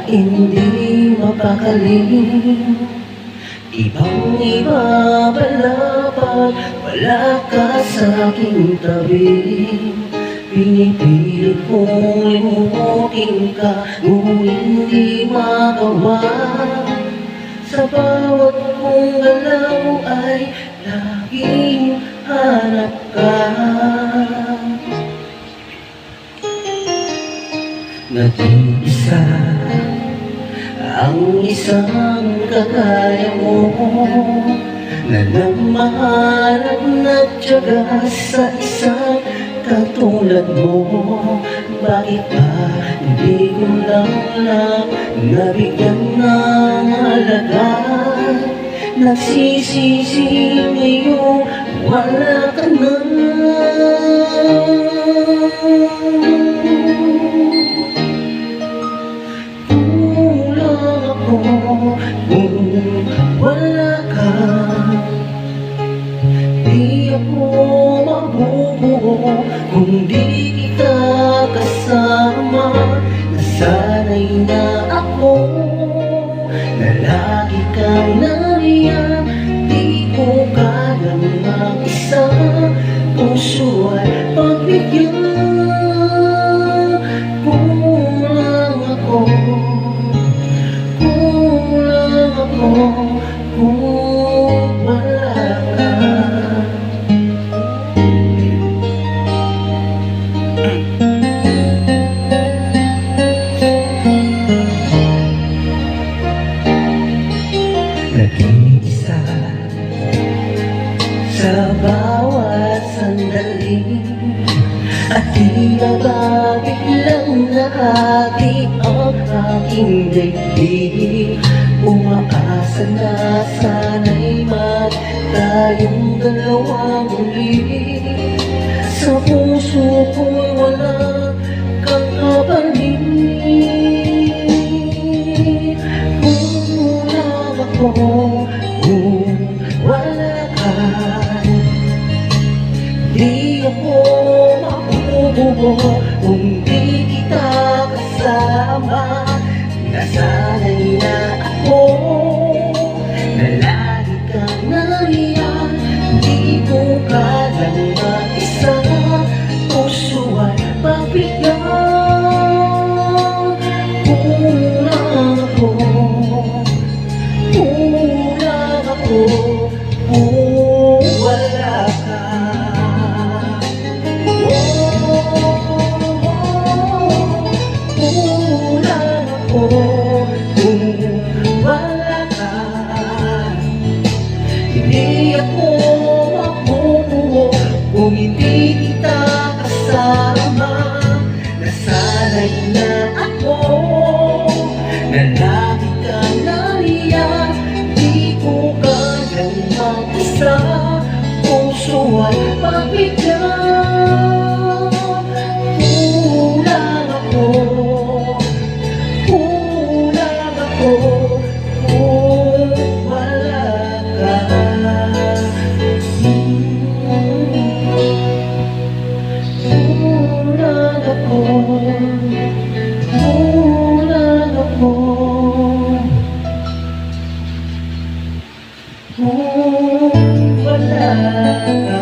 hindi mapakaling. Ibang-iba pala pag wala ka sa'king tabi. Pinipilit kong limutin ka, ngunit hindi magawa. Sa bawat kong galaw ay laging hanap ka. Nag-iisa ang isang kagaya mo, na namahanap na tiyaga sa isang katulad mo. Bakit ba hindi ko lang nabigyan ng halaga? Nagsisisi ngayon wala ka na. Kulang ako kung wala ka. Di ako mabubuo kung di kita kasama. Nasanay na ako na lagi kang nariyan. Di ko kayang mag-isa, puso ay pagbigyan. Kulang ako kung wala ka. Nag-iisa sa bawat sandali, at tila ba biglang nahati ang aking daigdig. Umaasa na sana'y tayong dalawa muli. Sa puso ko'y wala kang kapalit. Kulang ako kung wala ka. Di ako mabubuo kung di kita kasama. Nasanay na ako na lagi kang nariyan. Di ko kayang mag-isa, puso ay pagbigyan. Kulang ako kung wala ka. Kulang ako kung wala ka. Hindi ako mabubuo kung hindi kita kasama. Nasanay na ako na lagi kang nariyan. Di ko kayang mag-isa, puso ay pagbigyan. Kulang ako kung wala ka. Kulang ako kung wala ka.